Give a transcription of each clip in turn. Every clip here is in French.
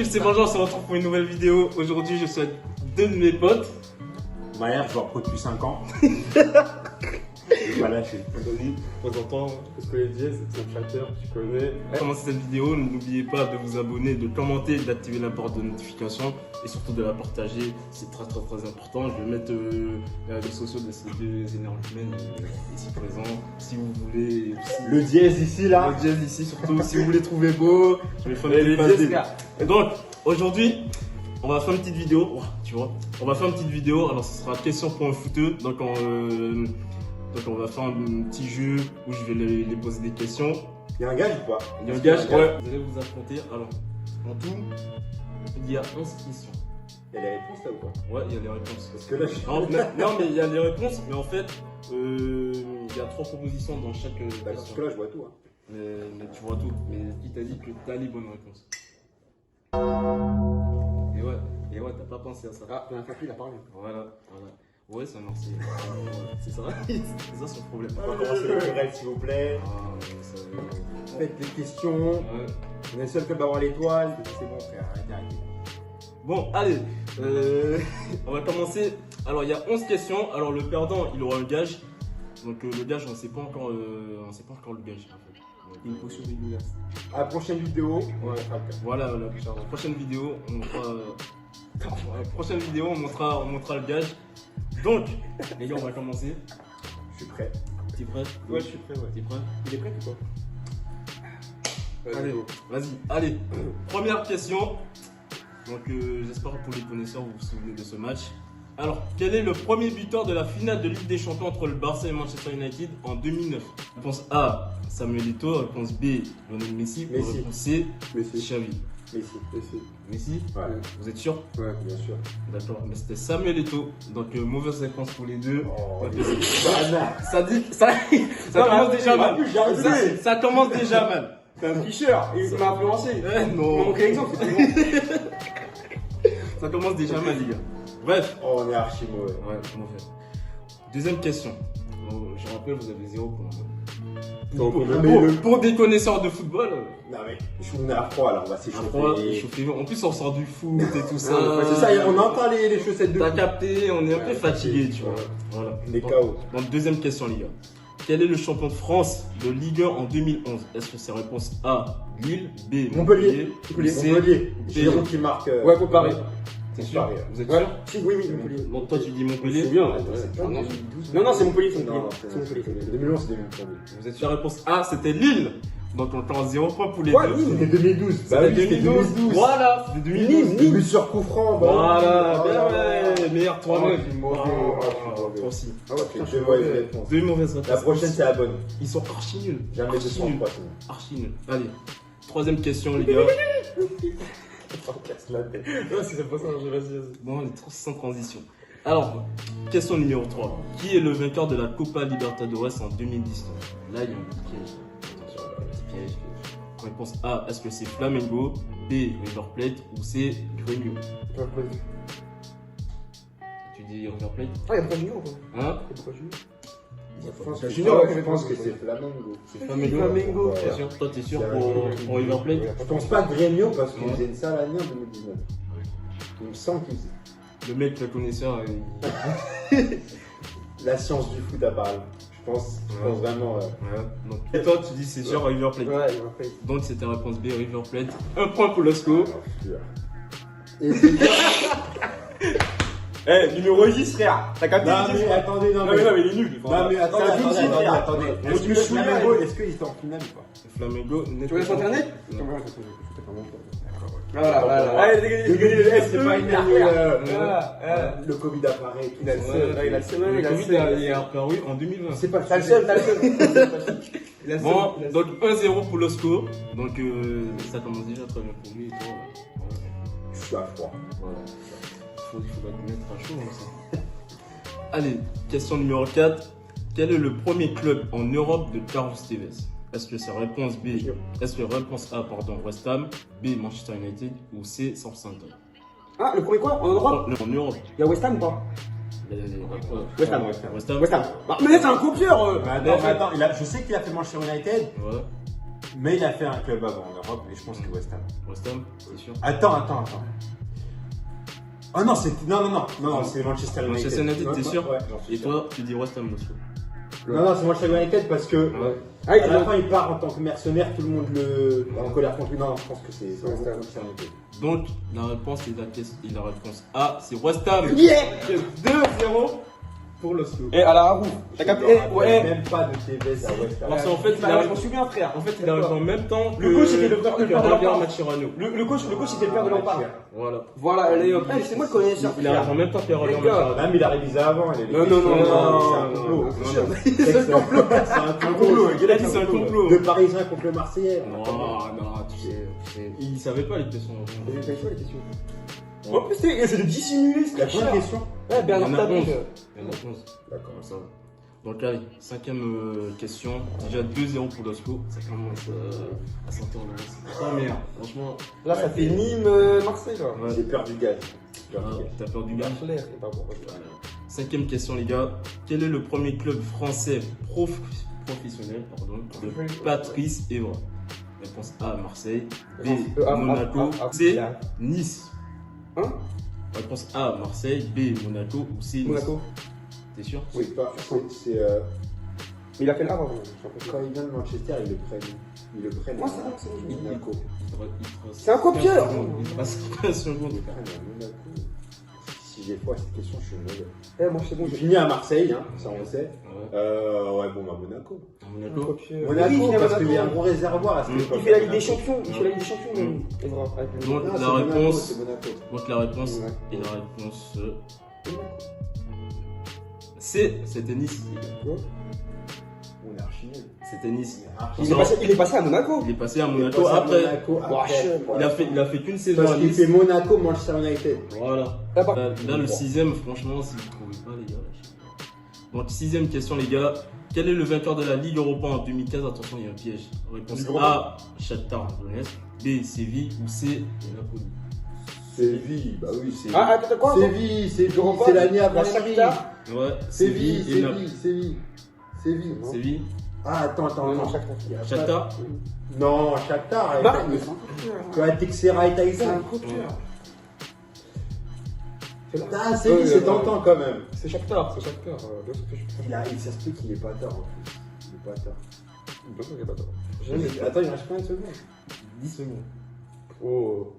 kiff, c'est Benjamin, on se retrouve pour une nouvelle vidéo. Aujourd'hui, je suis avec deux de mes potes. Maya, je vois pro depuis 5 ans. Voilà, je suis. Vas-y, présentant, je connais Diaz, c'est un chatter, tu connais. Pour commencer cette vidéo, n'oubliez pas de vous abonner, de commenter, d'activer la porte de notification et surtout de la partager. C'est très important. Je vais mettre les réseaux sociaux de ces deux énergumènes ici présents. Si vous voulez. Le dièse ici, là. Le jazz ici, surtout si vous voulez trouver beau. Je vais faire une petite vidéo. Et donc, aujourd'hui, on va faire une petite vidéo. Oh, tu vois, on va faire une petite vidéo. Alors, ce sera question pour un footeux. Donc, on va faire un petit jeu où je vais les poser des questions. Il y a un gage ou pas? Il y a un gage, ouais. Vous allez vous affronter. Alors, en tout, il y a 11 questions. Il y a les réponses là ou pas? Ouais, il y a les réponses. Parce que là, je suis. Non, mais il y a les réponses, mais en fait, il y a 3 propositions dans chaque D'accord, parce question. que là, je vois tout. Hein. Mais tu vois tout. Mais qui t'a dit que t'as les bonnes réponses? Et ouais, t'as pas pensé à ça. Ah, il y a un papier, il a parlé. Voilà. Ouais, ça marche. C'est ça. C'est ça son problème. On va commencer le querelle, s'il vous plaît. Ah, ça. Faites des questions. Ouais. On est le seul club à avoir l'étoile. C'est bon, frère, arrêtez. Bon, allez, on va commencer. Alors, il y a 11 questions. Alors, le perdant, il aura un gage. Donc, le gage, on ne sait pas encore le gage. En fait. Donc, Une potion dégueulasse. À la prochaine vidéo, on fera le cas. voilà, la prochaine vidéo, on montrera le gage. Donc, les gars, on va commencer. Je suis prêt. T'es prêt? Ouais, je suis prêt, ouais. T'es prêt? Il est prêt ou pas? Allez, vas-y, allez. Première question. Donc, j'espère que pour les connaisseurs, vous vous souvenez de ce match. Alors, quel est le premier buteur de la finale de Ligue des Champions entre le Barça et Manchester United en 2009? Réponse A, Samuel Eto'o. Réponse B, Lionel Messi. Ou Messi. réponse C, Messi. Xavi. Messi. Messi? Ouais. Vous êtes sûr? Ouais, bien sûr. D'accord, mais c'était Samuel Eto'o. Donc, mauvaise réponse pour les deux. Oh, Donc, ça commence déjà mal. J'ai Ça commence déjà mal. C'est un tricheur. Il m'a influencé. Non. Mon exemple, c'est bon. Ça commence déjà mal, les gars. Bref. Oh, on est archi mauvais. Ouais, mauvais. Deuxième question. Bon, je rappelle, vous avez 0 points. Pour des connaisseurs de football, Non, mais on est à froid là, on va s'échauffer. échauffez-vous. En plus, on sort du foot et tout ça. Ouais, c'est ça, on entend les chaussettes de T'as foot. capté, on est un peu Ouais, fatigué, fatigué, tu vois. ouais. Voilà. Les KO. Donc, deuxième question, les gars. Quel est le champion de France de Ligue 1 en 2011? Est-ce que c'est réponse A, Lille, B, Montpellier. C, Montpellier. B. Giroud qui marque. Ouais, pour Paris. T'es sûr? Paris, ouais. Vous êtes Ouais. sûr? Si, oui, Montpellier. Donc, toi, tu dis Montpellier. Je me souviens, ouais. Ah, Non, non, c'est Montpellier, c'est Non, Montpellier. c'est Montpellier. 2011, c'est 2011. Vous êtes sûr? La réponse A, c'était Lille. Donc, on prend 0 points pour les Quoi, deux. Lille? C'était 2012. C'était Bah oui, 2012. Voilà, c'était 2012. Nîmes, but sur coup franc. Voilà, bien ouais, meilleur Oh, 3-9. je suis mauvais. Oh, je suis mauvais. Toi aussi. Ah ouais, c'est deux mauvaises réponses. Deux mauvaises réponses. La prochaine, c'est la bonne. Ils sont archi nuls. Jamais Archi 203 nuls. sinon. Archi nuls. Allez, troisième question, les gars. On casse la tête. Ouais, c'est pas ça, vas-y. Bon, on est trop sans transition. Alors, question numéro 3. Qui est le vainqueur de la Copa Libertadores en 2019? Là, il y a un petit piège. Attention, un petit piège. Réponse A, est-ce que c'est Flamengo? B, River Plate ou C, Grêmio? Tu dis River Plate? Ah, il y a pas Junior ou quoi? Hein? Je pense que c'est Flamengo. C'est Flamengo. Flamengo. T'es sûr? Toi, t'es sûr C'est pour River Plate? Je pense pas Grêmio parce qu'ils Ouais. faisaient une sale année en 2019. Il me semble qu'ils faisaient. Le mec, le connaisseur, il... La science du foot à Paris. Je pense vraiment. Ouais. Donc, et toi, tu dis c'est sûr River Plate. Ouais, il m'a fait. Donc, c'était réponse B, River Plate. Un point pour Losco. Et c'est Eh, numéro 10, frère. T'as capté Non, le 10, mais frère. attendez, non, Non, mais il est nul. Non, mais attendez, C'est un Vinci, frère. attendez. Est-ce que me souviens, Flamengo, il- est-ce qu'ils étaient en finale ou pas? Flamengo, Tu veux sur internet? Non. Voilà. Allez, dégagez, C'est pas une Voilà. le Covid apparaît et tout. Il a le seum, il a le seum, il a le Covid seum. est apparu en 2020. C'est pas le T'as le sujet. seum, t'as le seum. Il a le seum. Bon, donc 1-0 pour Losco. Donc, ça commence déjà très bien pour lui et toi. Je suis à froid. Voilà. Il faudra te mettre à chaud, hein, ça. Allez, question numéro 4. Quel est le premier club en Europe de Carlos Tevez? Est-ce que c'est réponse B? Est-ce que réponse A, pardon, West Ham, B, Manchester United ou C, Southampton? Ah, le premier quoi? En Europe? En Europe. Il y a West Ham ou pas? West Ham. West Ham. Bah, mais là, c'est un copieur. Mais attends, je sais qu'il a fait Manchester United. Ouais. Mais il a fait un club avant en Europe et je pense que West Ham. West Ham, c'est sûr. Attends. Oh non, c'est Manchester United. Manchester United, t'es sûr? Ouais, j'en suis Et sûr. toi, tu dis West Ham, monsieur. Non, c'est Manchester United parce que Ouais. à la fin il part en tant que mercenaire, tout le monde le en colère contre lui. Non, je pense que c'est West Ham. Donc, la réponse est la réponse A, c'est West Ham. Yeah. 2-0 pour le slow. Et à la roue. T'as capté? Ouais. Même pas de Tevez à West Ham. Parce qu'en fait, il Je arrive m'en souviens, frère. en fait, il arrive en même temps que Le coach était le père de Javier Lampard. Mascherano. Le coach c'était le père de Lampard. Voilà. Voilà, allez hop. C'est moi le connaisseur. Il arrive en même temps que Javier Les gars. Mascherano. Même il a révisé avant. Il a Non, non, non, c'est un non, complot. non, C'est un complot. C'est un complot. Il a dit c'est un complot. Le Parisien contre le Marseillais. Non, tu sais. Il savait pas les questions. J'ai pas les questions. En plus, c'est de dissimuler ce Il y a plein de questions. Ouais, Il y Bernard en a Tapie. 11. Il y en a 11. D'accord. Ça va. Donc allez, cinquième question. Déjà 2-0 pour Lasco. Ça commence à sentir le reste. Pas meilleur, franchement. Là, ça fait Nîmes, Marseille, là. Ouais. J'ai peur du gaz. T'as peur du gars. Clair, et pas bon. Cinquième question, les gars. Quel est le premier club français professionnel de Patrice Evra? Réponse A, Marseille. B, Monaco. C, Nice. Hein? Réponse A, Marseille. B, Monaco. Ou C, Nice. Monaco. T'es sûr? Oui, c'est Mais il a fait le Havre. quand il vient de Manchester, ils le prennent. Moi, c'est bon, c'est bon. Monaco. C'est un copieur. Il te reste 15 secondes. Ils prennent à Monaco. Si j'ai foi à cette question, je suis mauvais. Eh, moi, c'est bon. J'ai fini à Marseille, hein, ça on le sait. Ouais. Ouais, bon, à Monaco. À Monaco. Monaco, parce qu'il y a un gros réservoir à cette époque. Il fait la Ligue des Champions. Il fait la Ligue des Champions, même. Evra. Avec le- Donc Non, la c'est Monaco, réponse. c'est Monaco. Donc la réponse Ouais. est la réponse C, c'était Nice. On est archi nul. C'était Nice. Il est passé à Monaco. Il est passé à Il est Monaco passé à après. Monaco après. Il a fait qu'une saison Parce à qu'il Nice. fait Monaco, Manchester United. Voilà. Ah, bah. Là, le sixième, franchement, si vous ne trouvez pas, les gars. je sais pas. Donc, sixième question, les gars. Quel est le vainqueur de la Ligue Europa en 2015? Attention, il y a un piège. Réponse Ligue Europa. A, Shakhtar Donetsk. B, Séville. Ou C, Napoli. Séville, bah oui, c'est. Ah, attends, quoi? Séville, c'est Europa, c'est l'année avant la Séville. Shakhtar. Ouais, Séville, et Napoli. Séville. non Séville. Ah, attends. Non, Shakhtar. Il y a pas- Shakhtar. Non, Shakhtar. Bah, Tu as Texera et c'est Tyson. un copieur. Ah, Séville, c'est tentant quand même. C'est Shakhtar, c'est Shakhtar. Ça se peut qu'il est pas tort en plus. Il est pas tort. Il est pas tort. Attends, il reste combien de secondes 10 secondes. Oh.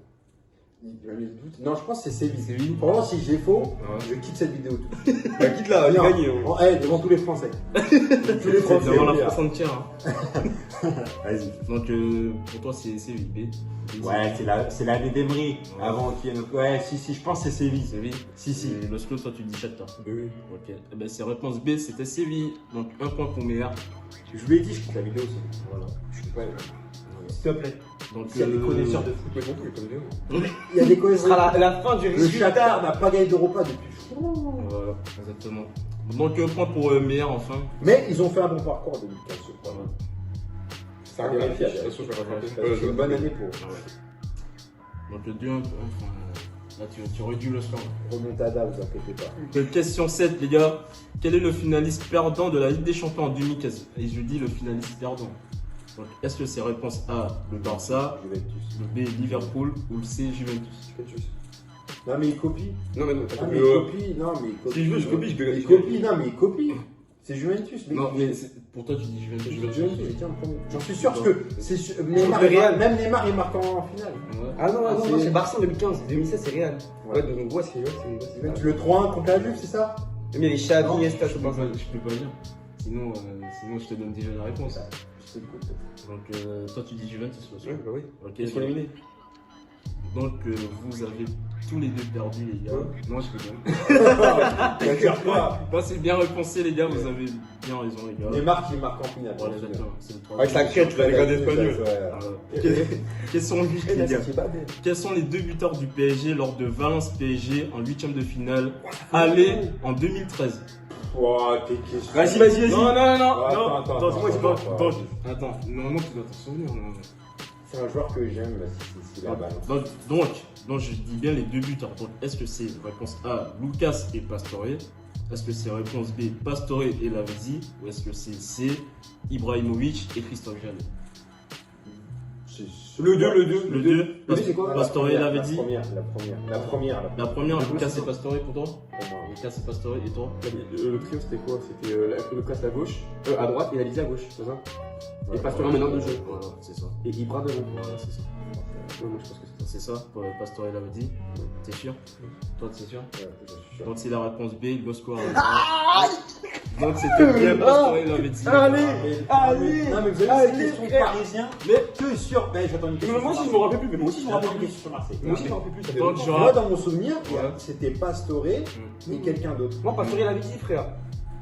Il m'a mis le doute. Non, je pense que c'est Séville. Séville. Vraiment, si j'ai faux, Ouais. je quitte cette vidéo. Bah, quitte là, il a gagné. Oh, devant tous les Français. tous les Français. Devant la oublie, France entière. Hein. Vas-y. Donc, pour toi, c'est Séville. B. Ouais, c'est l'année d'Emery. Avant qu'il y ait notre. Ouais, si, je pense que c'est Séville. Séville. Si. Et le slow, toi, tu dis Shakhtar. Oui. Ok. Eh ben, c'est réponse B, c'était Séville. Donc, un point pour Meilleur. Je vous l'ai dit, je quitte la vidéo aussi. Voilà. Je suis pas. S'il te plaît. Donc, S'il y a des connaisseurs de foot, Mais bon, il est pas vidéo. il y a des Ce connaisseurs. sera la fin du Le résultat. Shakhtar n'a pas gagné d'Europa depuis. Voilà, exactement. Donc, un point pour Meilleur, enfin. Mais ils ont fait un bon parcours en 2015, je crois. Voilà. C'est un vérifié. De toute façon, je vais rattraper. C'est une bonne année pour Ouais. Donc, le 2-1, enfin, là, tu réduis le score. Remontada, vous inquiétez pas. Donc, question 7, les gars. Quel est le finaliste perdant de la Ligue des Champions en 2015? Et je dis le finaliste perdant. Donc, est-ce que c'est réponse A, le Barça, Juventus. le B, Liverpool ou le C, Juventus? Juventus. Non, mais il copie. Non, mais non, t'as Ah, mais copié. il copie. Non, mais il copie. Si je veux, je copie, je peux Il copie, non, mais il copie. C'est Juventus. Mais Non, mais pour toi, tu dis C'est Juventus. Juventus, j'ai dit en premier. J'en suis sûr parce que c'est Le Real. même Neymar il marque en finale. Ouais. Ah non, c'est- non, c'est Barça en 2015. 2016, c'est Real. Ouais. Ouais, donc, ouais, c'est. Le 3-1 contre la Juve, c'est ça? Mais il y a les Xavi, Non, Iniesta, je je peux pense. pas dire. Sinon, je te donne déjà la réponse. Je t'écoute. Donc, toi, tu dis Juventus aussi. Ouais, bah oui. Ok. Ils sont éliminés. Donc, vous avez tous les deux perdu, les gars. Non, je rigole. D'accord, quoi? Bah, c'est bien repensé, les gars. Vous avez bien raison, les gars. Neymar qui marque en finale. Voilà, exactement. C'est le Avec sa troisième. crête, tu vas regarder espagnol. Voilà. Question 8, Eh, les gars. c'est pas bête. Quels sont les deux buteurs du PSG lors de Valence PSG en 8ème de finale aller en 2013? Oh, t'es Vas-y. Non, non, non, Attends, non. Attends, non, tu dois t'en souvenir. Non. C'est un joueur que j'aime, c'est la balle. Donc, je dis bien les deux buteurs. Donc, est-ce que c'est réponse A, Lucas et Pastore? Est-ce que c'est réponse B, Pastore et Lavezzi? Ou est-ce que c'est C, Ibrahimovic et Christophe Jallet? Le 2, le 2. Le 2, Le 2, c'est quoi? Pastore l'avait dit. La première. La première, La Lucas première, et Pastore pour toi. Pour moi. Lucas et Pastore et toi. Le trio, c'était quoi? C'était Lucas à gauche, à droite et Alizé à gauche, c'est ça? Et Pastore maintenant de jeu. Voilà, c'est ça. Et Ibra devant. Voilà, c'est ça. Ouais, moi je pense que c'est ça. C'est ça, Pastore l'avait dit. T'es sûr? Toi, t'es sûr? Ouais, je suis sûr. Donc c'est la réponse B, il doit scorer. Donc c'était bien Pastore l'avait dit. Allez. Non, mais vous avez des questions parisiens. Mais que sûr. Mais j'attends une question. Moi aussi je me rappelle plus, mais moi aussi je me rappelle J'attends une plus. question sur Marseille. Moi aussi je me rappelle plus, ça fait Donc, longtemps. je Moi, dans mon souvenir, Ouais. c'était Pastore et quelqu'un d'autre. Moi Pastore l'avait dit, frère.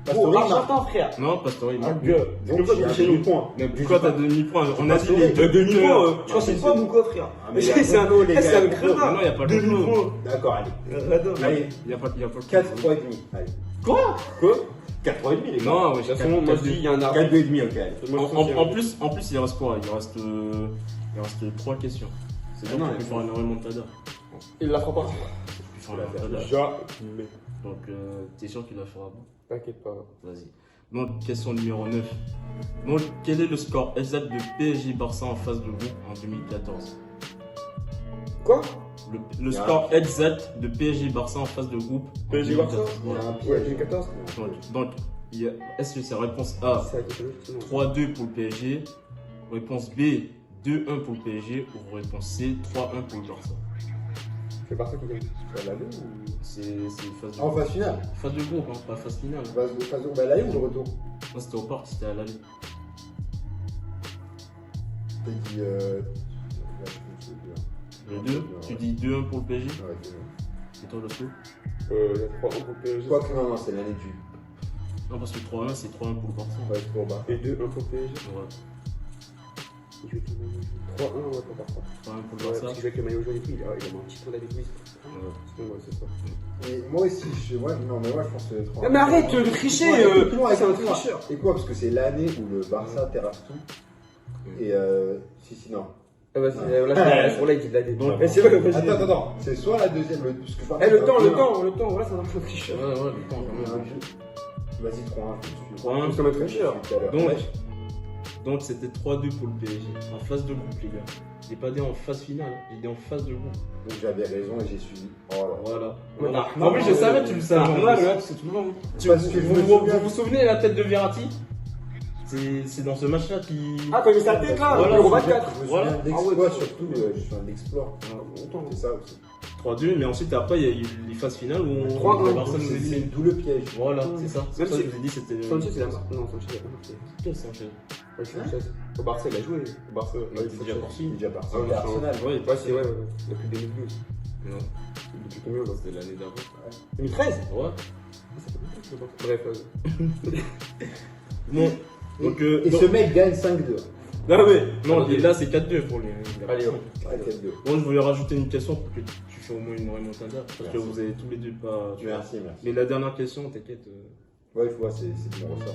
Pastore, Oh, il marque. Argentin, frère. Non, Pastore il marque. Donc, comme j'ai ça, un demi-point. Mais pourquoi t'as demi-point? On a dit les Pastore, deux Demi-point, tu vois, c'est une pomme ou quoi, frère? mais C'est il y a un complot, les c'est gars. un Non, crevard. il n'y a pas de complot. Demi-point. D'accord, allez. Allez, Il n'y a pas de 4, 3 et demi. Allez. Quoi? 4, 3 et demi, les gars. Non, ouais, De toute façon, moi je dis, il y a un arbre. 4, 2 et demi, ok. allez. En plus, il reste quoi? Il reste 3 questions. C'est donc non, tu peux faire une remontada. Il la fera pas. Tu peux faire une remontada. Jamais. Donc, t'es sûr qu'il la fera bon? T'inquiète pas. Vas-y. Donc, question numéro 9. Donc, quel est le score exact de PSG Barça en phase de groupe en 2014? Quoi? Le score exact de PSG Barça en phase de groupe en PSG Barça 2014. Il y a un Ouais, piège. 2014. Donc, est-ce que c'est réponse A C'est la question logique, 3-2 pour le PSG, réponse B 2-1 pour le PSG ou réponse C 3-1 pour le Barça? C'est Barça qui gagne. Sur la deux ou- C'est phase de En groupe. phase finale. Phase de groupe, hein, pas phase finale. Bah, l'aller ou le retour? Moi c'était au parc, c'était à l'aller. T'as dit. Le 2, tu dis 2-1 pour le PSG Ouais, et toi le sou? Il y a 3-1 pour le PSG. Quoi que non, c'est l'année du. Non, parce que 3-1 c'est 3-1 pour le Barça. Ouais, c'est pour Barça. Et 2-1 pour le PSG. Ouais, 3-1 ouais, pour Barça. 3-1 pour le Ouais, Barça. parce que avec le maillot jaune et tout, il a un petit peu d'avec lui. Ouais. Sinon, ouais, c'est ça. Et moi aussi, non, mais moi je pense que c'est 3. Mais arrête de tricher, c'est un tricheur. Et quoi? Parce que c'est l'année où le Barça terrasse tout. Et si, non. Ah bah, là, pour là, il dit de la Bon, Mais c'est vrai que Attends, c'est soit la deuxième, parce que je parle- Eh, le temps, voilà, ça va faire tricheur. Ouais, le temps quand même. Vas-y, 3-1, je te suis. 3-1. Ça va être tricheur. Donc c'était 3-2 pour le PSG en phase de groupe, les gars. J'ai pas dit en phase finale, j'ai dit en phase de groupe. Donc j'avais raison et j'ai suivi. Oh là. Voilà. Non, En plus, je savais, tu le savais. c'est tout le monde. Parce que je me souviens- Vous vous souvenez de la tête de Verratti? C'est dans ce match-là qui. Ah, quand il met sa tête là, Voilà, numéro Je 24. me Voilà. souviens Ah ouais, d'exploit surtout, je suis un exploit. C'est ça aussi. 3-2, mais ensuite après il y a eu les phases finales où 3-1, le Barça nous C'est élimine. d'où le piège. Voilà, c'est ça. C'est Même pour ça si- que je vous ai dit c'était. Sanchez, c'est la marque. Non, Sanchez, il a pas marqué. Quel Sanchez? Ouais, Sanchez. Au Barça, il a joué. Au Barça, Il était déjà parti. Il est déjà parti. Ah, Il est Arsenal. Ouais, Ouais, c'est ouais, depuis 2012. Non, Depuis combien là? c'était l'année d'avant. 2013. Ouais. Bref. Bon, donc. Et ce mec gagne 5-2. Non, mais. Non, et là c'est 4-2 pour les. Allez, hop. Ouais, 4-2. Bon, je voulais rajouter une question pour que tu fais au moins une remontada. Parce que Merci. vous avez tous les deux pas. Merci. Mais la dernière question, t'inquiète. Ouais, je vois, c'est numéro ça.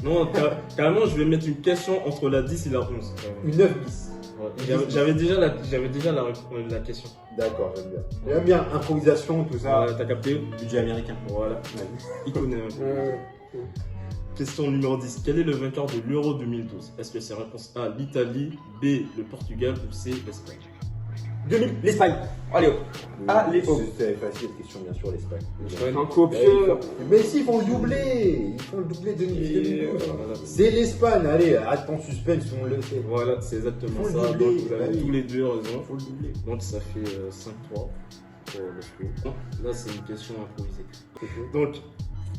Non, carrément, je vais mettre une question entre la 10 et la 11. Une 9 bis. Ouais. J'avais déjà la question. D'accord, j'aime bien. J'aime bien, improvisation, tout ça. T'as capté? Budget américain. Voilà. Il connaît un peu. Question numéro 10. Quel est le vainqueur de l'Euro 2012? Est-ce que c'est réponse A, l'Italie, B, le Portugal ou C, l'Espagne? 2000, l'Espagne. Allez, hop. Allez, hop. C'était facile, question bien sûr, l'Espagne. Un copieur. Mais si, ils font le doublé. Ils font le doublé 2012. Voilà. C'est l'Espagne. Allez, attends, suspense, tout le monde le sait. Voilà, c'est exactement Faut le ça. doubler, Donc vous avez bah oui. tous les deux raison. Faut le doubler. Donc ça fait 5-3 pour le score. Là, c'est une question improvisée. Donc,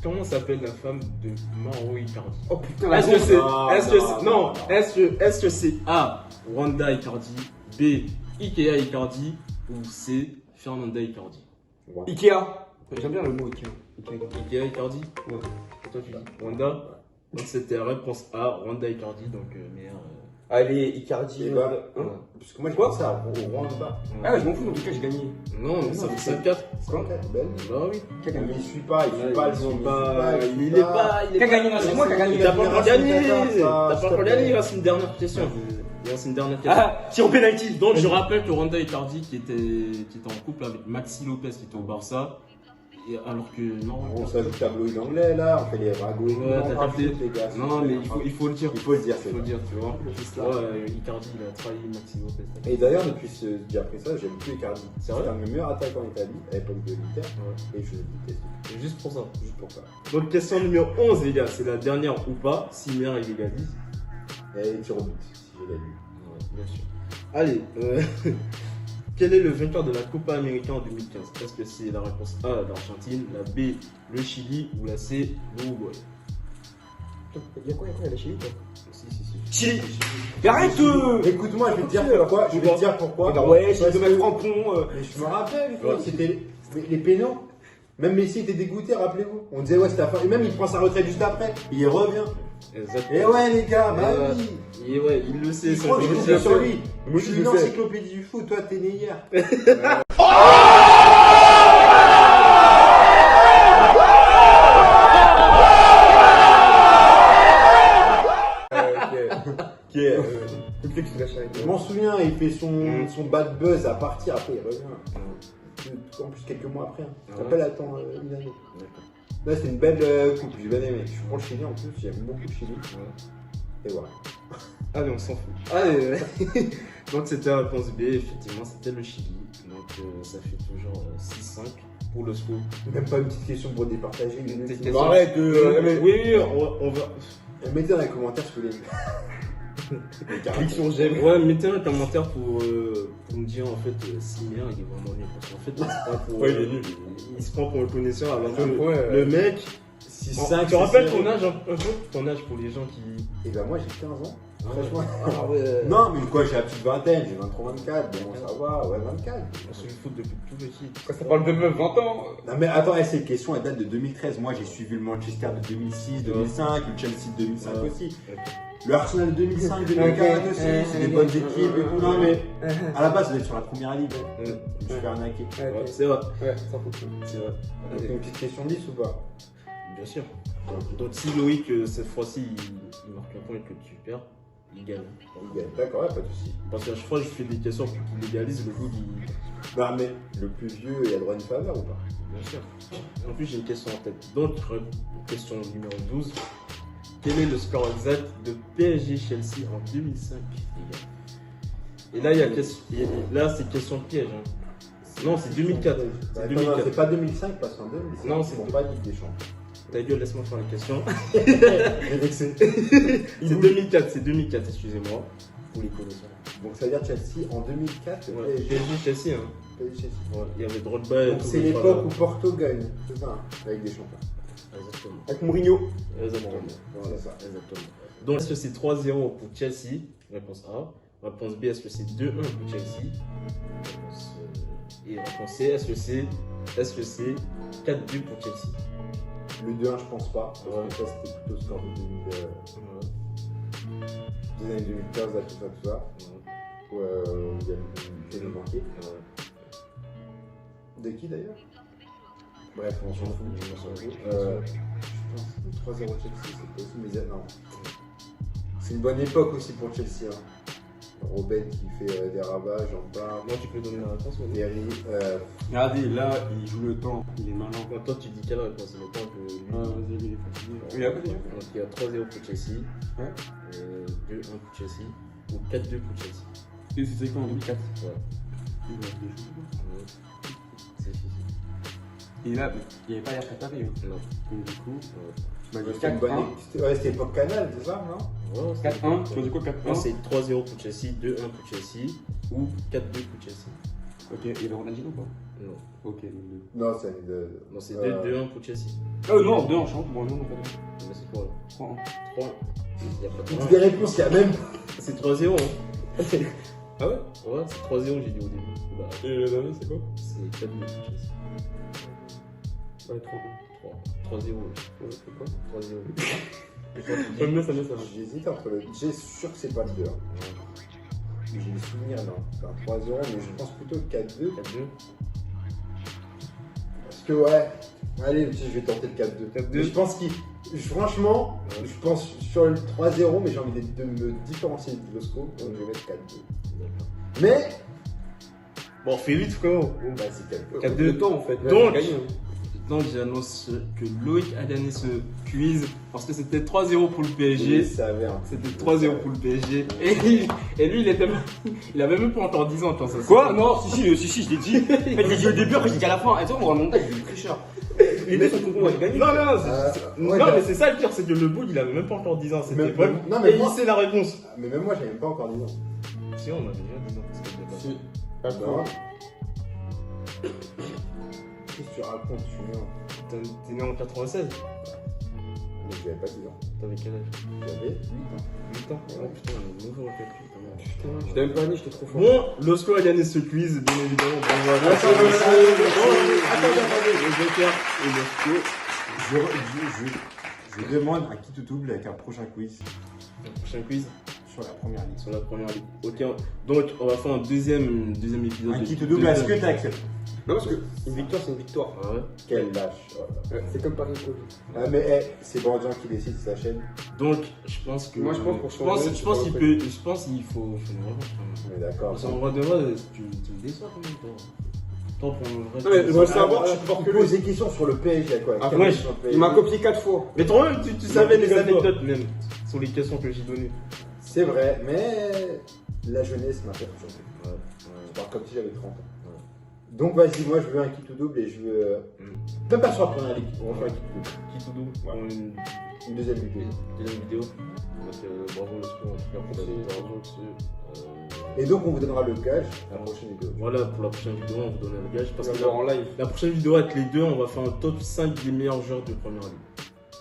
comment s'appelle la femme de Mauro Icardi? Oh putain, la Est-ce que c'est Non, est-ce que c'est A, Wanda Icardi, B, Ikea Icardi ou C, Fernanda Icardi? Ouais. Ikea. J'aime bien le mot Ikea. Ikea Icardi? Ouais. Et toi tu dis Wanda? Donc c'était la réponse A, Wanda Icardi, donc meilleur. Allez, Icardi. Et bah, Hein parce que moi je Quoi pensais au Rwanda. Ah ouais, je m'en fous, en tout cas, j'ai gagné. Non, mais ça fait 5-4. Quoi? Belle. Bah oui. Qui a Mais gagné? il suit pas, il suit pas, il suit pas. Il est pas. Qui a gagné là? C'est moi qui a gagné. T'as pas encore gagné. T'as pas s'il te encore plaît. gagné. Il reste une dernière question. Il reste une dernière question. Ah, tir au penalty. Donc je rappelle que Wanda Icardi qui était en couple avec Maxi Lopez qui était au Barça, Et alors que non. On s'ajoute tabloïd anglais là, on fait les ragots et Ouais, tout, t'as on capté. rajoute, les gars. Non, mais il faut le dire. Il faut le dire, Il c'est faut le vrai. dire, tu vois. C'est ça. Ouais, Icardi, il a trahi Maxi Lopez. Et d'ailleurs, depuis déjà après ça, j'aime plus Icardi. C'est C'est vrai un de mes meilleurs attaquants en Italie, à l'époque de l'Inter, Ouais. et je le déteste, Et juste pour ça. juste pour ça. Donc, question numéro 11, les gars, c'est la dernière ou pas. Sinner, il égalise. Et tir au but, si j'ai gagné. Ouais, bien sûr. Allez, quel est le vainqueur de la Copa América en 2015? Est-ce que c'est la réponse A, l'Argentine, la B, le Chili ou la C, l'Uruguay? Il y a quoi la Chili toi? Si. Chili. Arrête Écoute-moi, je vais te dire pourquoi. Je vais te dire pourquoi. Ouais, Parce j'ai de que- mettre en pont. Mais je me rappelle, Ouais. c'était les pénaux. Même Messi était dégoûté, rappelez-vous. On disait, ouais, c'était la fin. Et même, il prend sa retraite juste après. Il y revient. Exactement. Et ouais, les gars, bah Ouais. oui. Et ouais, il le sait. Je ça crois que fait je plaisir. suis sur lui. Moi, Je suis je une le sais. encyclopédie du foot. Toi, t'es né hier. Qui est. Le truc qui se lâche avec Je m'en souviens, il fait son bad buzz à partir. Après, il revient. En plus, quelques mois après. Je te rappelle, attends, une année. D'accord. Là, c'est une belle coupe. J'ai bien aimé. Je suis pour le Chili en plus. J'aime beaucoup le Chili. Et voilà. Allez, on s'en fout. Allez, donc c'était la réponse B, effectivement, c'était le Chili. Donc ça fait toujours 6-5 pour le score. Même pas une petite question pour départager. Une petite Mettez question. Arrête Oui, on va. dans les commentaires ce que les Clique sur j'aime. Ouais, mettez un commentaire pour me dire en fait Sinner il est vraiment nul. Parce qu'en fait, il se prend pour, Ouais, il est nul. il se prend pour le connaisseur alors que Ouais. le mec. 6-5. Tu te rappelles ton âge un peu? Ton âge pour les gens qui. Et ben moi j'ai 15 ans. Ah Franchement. Ah ouais. Non, mais quoi, j'ai la petite vingtaine, j'ai 23-24, bon ça va, ouais 24. On se le fout depuis tout petit. Quand ça parle de meuf 20 ans. Non mais attends, cette question elle date de 2013, moi j'ai suivi le Manchester de 2006, 2005, le Chelsea de 2005 Ouais. aussi. Ok. Le Arsenal de 2005, 2004 aussi, c'est des bonnes équipes et tout. Non mais à la base ça doit être sur la première ligue. Je me suis fait arnaquer. Ouais, c'est vrai. Ouais, ça fout. C'est vrai. Donc une petite question 10 ou pas? Bien sûr. Donc si Loïc cette fois-ci il marque un point et que tu perds, il gagne. Il gagne, d'accord, ouais, pas de soucis. Parce que je crois que je fais des questions pour qu'il légalise le coup il. Non mais le plus vieux, il a droit à une faveur ou pas? Bien sûr. En plus j'ai une question en tête. Donc question numéro 12. Quel est le score exact de PSG Chelsea en 2005 les gars? Et là il y a là c'est question piège. Hein. Non c'est 2004. Bah, C'est attends, 2004. non, c'est pas 2005 parce qu'en 2005, Non, ils c'est font pas Ligue des Champions. Ta gueule, laisse-moi faire la question. J'ai vexé. C'est 2004, excusez-moi. Pour les connaisseurs. Donc ça veut dire Chelsea en 2004, Ouais, PSG, PSG Chelsea, hein. Chelsea. Ouais, il y avait Drogba et Donc tout. c'est l'époque où Porto gagne, c'est ça, avec des champions. Exactement. Avec Mourinho. Exactement. Voilà, ça. Exactement. Donc est-ce que c'est 3-0 pour Chelsea? Réponse A. Réponse B, est-ce que c'est 2-1 pour Chelsea? Réponse, et réponse C, est-ce que c'est 4-2 pour Chelsea? Le 2-1, je pense pas. Parce Ouais. que ça, c'était plutôt le score de 2000, des années 2015, là, tout ça. Où il y a le manqué. De qui d'ailleurs? Bref, on s'en fout. Je pense 3-0 Chelsea, c'est possible, mais non. C'est une bonne époque aussi pour Chelsea. Hein. Robben qui fait des ravages en bas. Moi, tu peux donner la réponse, mais Terry, Regardez, là, il joue le temps, il est malin. toi, tu dis quelle réponse? Le temps que lui. Vas-y, il est fatigué. Il est à côté. Donc il y a 3-0 pour Chelsea, Ouais. 2-1 pour Chelsea, ou 4-2 pour Chelsea. Et c'était quoi en 2004? Ouais. Il doit être des choses. C'est si. Et là, il n'y avait pas Yair Qatari. Hein. Non. Donc du coup, tu m'as dit c'était une bonne 4-1. époque. Ouais, c'était époque Canal, c'est ça, non? Ouais, 4-1, tu m'as dit quoi 4-1? Non, c'est 3-0 pour Chelsea, 2-1 pour Chelsea, ou 4-2 pour Chelsea. Ok, il y avait Ronaldinho ou pas? Non, Ok, donc deux. Non, c'est non c'est 2-1 pour Chelsea. Non, 2 en champ. Bon, non, pas Mais c'est quoi là? 3-1. 3-1. Il n'y a pas de Toutes 3-1. les réponses, il y a même. C'est 3-0. Hein. Ah ouais? Ouais, c'est 3-0 j'ai dit au début. Bah, Et le dernier, c'est quoi? c'est 4-2 pour Chelsea. Ouais, 3-1. 3-0. Ouais, c'est quoi? 3-0. Ça me met, ça. J'hésite entre le. J'ai sûr que c'est pas le 2. J'ai le souvenir d'un 3-0, mais je pense plutôt 4-2. 4-2. Parce que, ouais. Allez, je vais tenter le 4-2. 4-2. Mais je pense qu'il. Franchement, Ouais. je pense sur le 3-0, mais j'ai envie de me différencier de Losco, donc je vais mettre 4-2. D'accord. Mais. Bon, fais vite frérot. Bah, c'est 4-2. 4-2. Le temps en fait. Donc, Gagné, hein. Donc j'annonce que Loïc a gagné ce quiz parce que c'était 3-0 pour le Je PSG. savais. Hein. C'était 3-0 pour le PSG. Et lui, il avait même pas encore 10 ans quand ça s'est Quoi fait. Non, si, je l'ai dit. Je l'ai dit au début, après j'ai dit à la fin. Et toi, on remonte, j'ai dit tricheur. Les deux sont con, moi j'ai gagné. Non, ouais, non, bah- mais c'est ça le pire, c'est que le bout, il avait même pas encore 10 ans. C'était Mais- vraiment. non, mais et moi- il sait la réponse. Mais même moi, j'avais même pas encore 10 ans. Si, on avait déjà 10 ans. parce qu'il était pas- Si. Non. Qu'est-ce que tu racontes? Je suis né. T'es né en 96. Mais j'avais pas 10 ans. T'avais quel âge? J'avais 8 ans. 8 ans. Oh putain, on est mauvais au calcul. Putain, je t'ai même pas dit, j'étais trop fort. Bon, Losco a gagné ce quiz, bien évidemment. Bravo à Merci, toi. merci. Attendez, le Joker et Losco. Je demande un kit double avec un prochain quiz Le prochain quiz sur la première ligue. sur la première ligue. Ok, donc on va faire un deuxième épisode. Un de- kit double, est-ce que de- t'acceptes? Non, parce que une victoire, c'est une victoire. Ah ouais. Quel lâche. Voilà. C'est comme Paris Covid. Ah, mais c'est Bandit qui décide sa chaîne. Donc, je pense que. Moi, je pense pour je changer, pense c'est qu'il pas peut. Je pense qu'il faut une revanche quand même. On est d'accord. Parce qu'en vrai de vrai, tu me déçois quand même, toi. Toi, pour un vrai. Non, mais je veux savoir, je suis plus fort que Tu lui. poses des questions sur le PSG, quoi. Ah, Quelle ouais, question Il m'a copié 4 fois. Mais toi-même, tu savais les Comme toi. anecdotes même. Sur les questions que j'ai données. C'est vrai, mais la jeunesse m'a fait changer. Ouais. Je parle comme si j'avais 30 ans. Donc vas-y, moi je veux un kit ou double et je veux. Même pas sur la première ligue, on va faire un kit ou double. Qui tout doux pour Une deuxième vidéo. deuxième vidéo. Donc, bravo le sport, en tout cas, pour la victoire dessus. Et donc on vous donnera le gage à la prochaine vidéo. Voilà, pour la prochaine vidéo, on vous donne le gage. Parce On que va voir en live. la prochaine vidéo avec les deux, on va faire un top 5 des meilleurs joueurs de première ligue.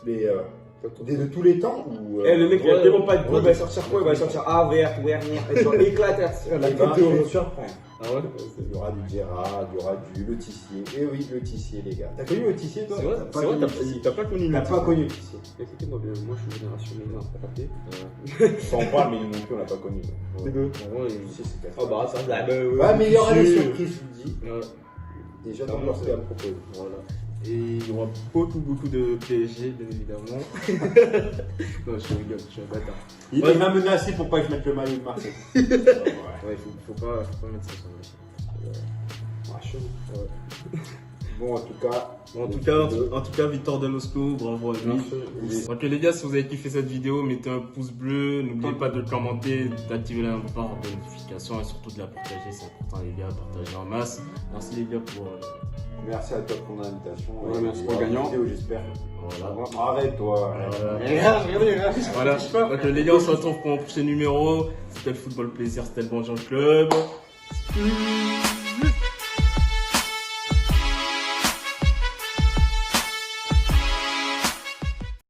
Mais de tous les temps ou. Eh, le mec, il ouais, a tellement pas de goût, ouais, il va sortir quoi? Il va sortir Avert, Werner, il va éclater la Eh ben, tête je au vais te surprendre. Ah ouais? Il y aura du Gérard, il y aura du Le Tissier. Eh oui, Le Tissier, les gars. T'as connu Le Tissier, toi? C'est vrai, T'as c'est pas vrai, connu Le Tissier. t'as pas connu T'as le pas connu Le Tissier. Écoutez-moi bien, moi je suis génération Ménard, t'as capté? Ça en parle, mais nous non plus, on l'a pas connu. C'est deux. Ouais, Le Tissier, c'est 80. Ah bah ça, bah Ouais, mais il y aura des surprises, je vous le dis. ouais. Déjà, dans leur à me proposer. Voilà. Et il y aura beaucoup de PSG, bien évidemment. Non, je rigole, je suis un bâtard. Il Ouais. m'a menacé pour pas que je mette le maillot de Marseille. Ouais, faut pas mettre ça sur le machine. Ah, chaud. Bon, en tout cas. Bon, en tout cas, victoire de Losco, bravo à lui. Donc les gars, si vous avez kiffé cette vidéo, mettez un pouce bleu, n'oubliez pas de commenter, d'activer la barre de notification et surtout de la partager, c'est important les gars, partagez en masse. Merci les gars pour... Merci à toi pour ton invitation. Ouais, Et merci pour le la gagnant. vidéo, j'espère. Voilà. Arrête, toi. Voilà. Voilà. Donc les gars, on se retrouve pour un prochain numéro. C'était le Football Plaisir, c'était le Bon Jean Club.